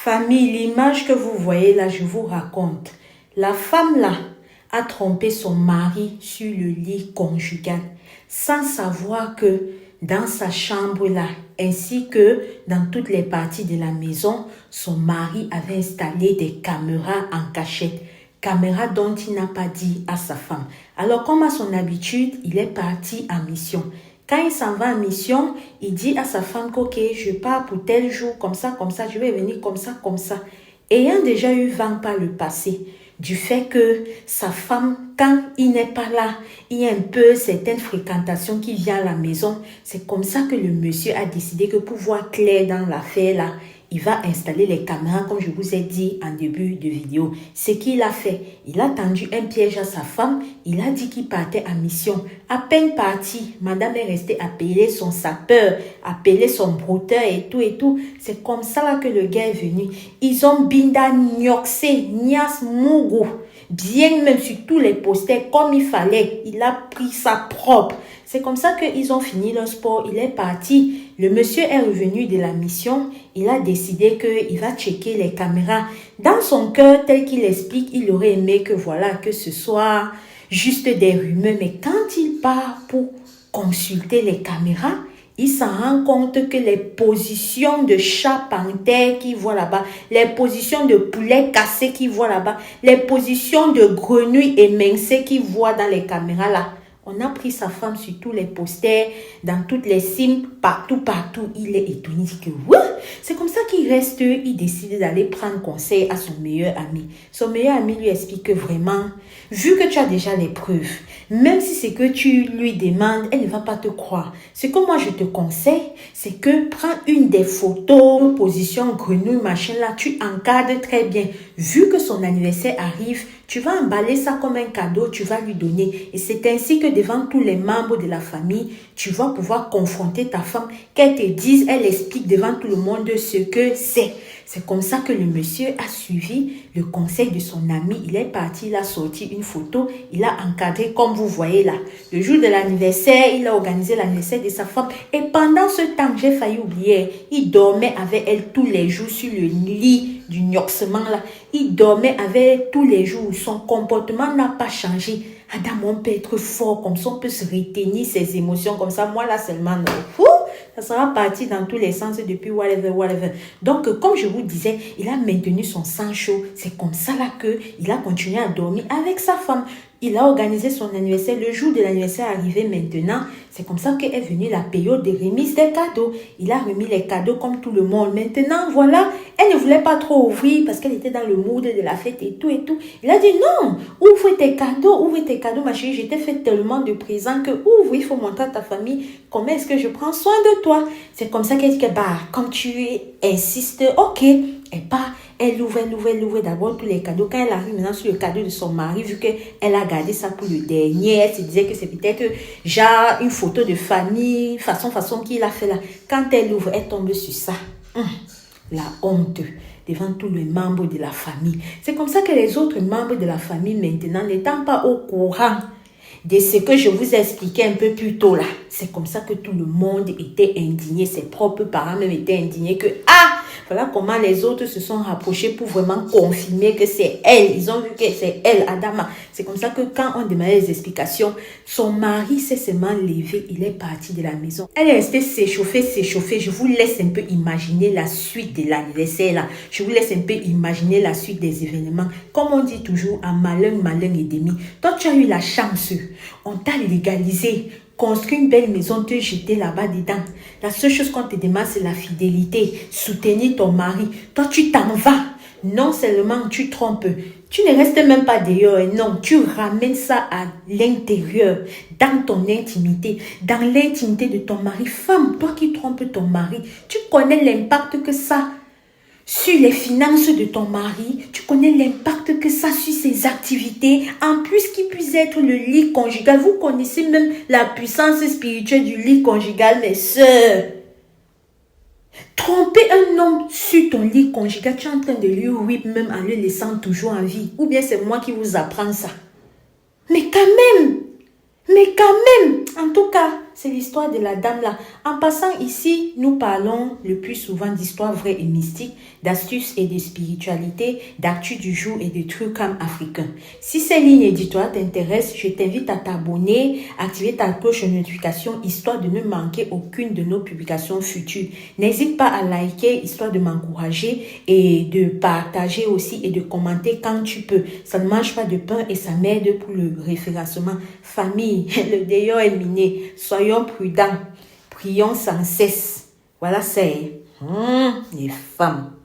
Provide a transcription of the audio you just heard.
Famille, l'image que vous voyez là, je vous raconte. La femme là a trompé son mari sur le lit conjugal sans savoir que dans sa chambre là, ainsi que dans toutes les parties de la maison, son mari avait installé des caméras en cachette. Caméras dont il n'a pas dit à sa femme. Alors comme à son habitude, il est parti en mission. Quand il s'en va en mission, il dit à sa femme qu'ok, je pars pour tel jour, comme ça, je vais venir comme ça, comme ça. Ayant déjà eu vent par le passé, du fait que sa femme, quand il n'est pas là, il y a un peu certaines fréquentations qui viennent à la maison. C'est comme ça que le monsieur a décidé que pour voir clair dans l'affaire là, il va installer les caméras comme je vous ai dit en début de vidéo. Ce qu'il a fait, il a tendu un piège à sa femme. Il a dit qu'il partait en mission. À peine parti, madame est restée appeler son sapeur, appeler son brouteur et tout et tout. C'est comme ça là que le gars est venu. Ils ont binda nyoxé, nias mougou. Bien même sur tous les posters comme il fallait. Il a pris ça propre. C'est comme ça qu'ils ont fini leur sport. Il est parti. Le monsieur est revenu de la mission. Il a décidé qu'il va checker les caméras. Dans son cœur, tel qu'il explique, il aurait aimé que voilà, que ce soit juste des rumeurs. Mais quand il part pour consulter les caméras, il s'en rend compte que les positions de chat panthère qu'il voit là-bas, les positions de poulet cassé qu'il voit là-bas, les positions de grenouille émincée qu'il voit dans les caméras là, on a pris sa femme sur tous les posters, dans toutes les cimes, partout. Il est étonné, il dit que ouais. C'est comme ça qu'il reste, il décide d'aller prendre conseil à son meilleur ami. Son meilleur ami lui explique que vraiment, vu que tu as déjà les preuves, même si c'est que tu lui demandes, elle ne va pas te croire. Ce que moi je te conseille, c'est que prends une des photos, position grenouille, machin là, tu encadres très bien. Vu que son anniversaire arrive, tu vas emballer ça comme un cadeau, tu vas lui donner. Et c'est ainsi que devant tous les membres de la famille, tu vas pouvoir confronter ta femme, qu'elle te dise, elle explique devant tout le monde ce que c'est. C'est comme ça que le monsieur a suivi le conseil de son ami. Il est parti, il a sorti une photo, il a encadré comme vous voyez là. Le jour de l'anniversaire, il a organisé l'anniversaire de sa femme. Et pendant ce temps, j'ai failli oublier, il dormait avec elle tous les jours sur le lit du gnoxement là. Il dormait avec elle tous les jours. Son comportement n'a pas changé. Adam, on peut être fort comme ça, on peut se retenir ses émotions comme ça. Moi là seulement, non. Ça sera parti dans tous les sens depuis whatever. Donc, comme je vous disais, il a maintenu son sang chaud. C'est comme ça là qu'il a continué à dormir avec sa femme. Il a organisé son anniversaire. Le jour de l'anniversaire arrivé maintenant, c'est comme ça qu'est venue la période de remise des cadeaux. Il a remis les cadeaux comme tout le monde. Maintenant, voilà, elle ne voulait pas trop ouvrir parce qu'elle était dans le mood de la fête et tout. Il a dit non, ouvre tes cadeaux, ma chérie. Je t'ai fait tellement de présents que ouvre, il faut montrer à ta famille comment est-ce que je prends soin de toi. C'est comme ça qu'elle dit que, comme tu insistes, ok, et elle ouvre d'abord tous les cadeaux. Quand elle arrive maintenant sur le cadeau de son mari, vu qu'elle a gardé ça pour le dernier, elle se disait que c'est peut-être genre une photo de famille, façon qu'il a fait là. Quand elle ouvre, elle tombe sur ça. La honte devant tous les membres de la famille. C'est comme ça que les autres membres de la famille maintenant, n'étant pas au courant de ce que je vous ai expliqué un peu plus tôt là, c'est comme ça que tout le monde était indigné, ses propres parents même étaient indignés que voilà comment les autres se sont rapprochés pour vraiment confirmer que c'est elle. Ils ont vu que c'est elle, Adama. C'est comme ça que quand on demandait les explications, son mari s'est seulement levé, il est parti de la maison. Elle est restée s'échauffer. Je vous laisse un peu imaginer la suite de l'anniversaire là. Je vous laisse un peu imaginer la suite des événements. Comme on dit toujours, un malin et demi. Toi, tu as eu la chance. On t'a légalisé. Construire une belle maison, te jeter là-bas dedans. La seule chose qu'on te demande, c'est la fidélité. Soutenir ton mari. Toi, tu t'en vas. Non seulement tu trompes, tu ne restes même pas dehors. Non, tu ramènes ça à l'intérieur, dans ton intimité, dans l'intimité de ton mari. Femme, toi qui trompes ton mari, tu connais l'impact que ça sur les finances de ton mari, tu connais l'impact que ça a sur ses activités, en plus qu'il puisse être le lit conjugal. Vous connaissez même la puissance spirituelle du lit conjugal, mes sœurs. Tromper un homme sur ton lit conjugal, tu es en train de lui whip même en le laissant toujours en vie. Ou bien c'est moi qui vous apprends ça. Mais quand même, en tout cas, c'est l'histoire de la dame là. En passant ici, nous parlons le plus souvent d'histoires vraies et mystiques, d'astuces et de spiritualité, d'actu du jour et de trucs comme africains. Si ces lignes éditoriales t'intéressent, je t'invite à t'abonner, activer ta cloche de notification histoire de ne manquer aucune de nos publications futures. N'hésite pas à liker histoire de m'encourager et de partager aussi et de commenter quand tu peux. Ça ne mange pas de pain et ça m'aide pour le référencement. Famille, le dehors est miné. Soyons prudents. Prions sans cesse. Voilà, c'est les femmes.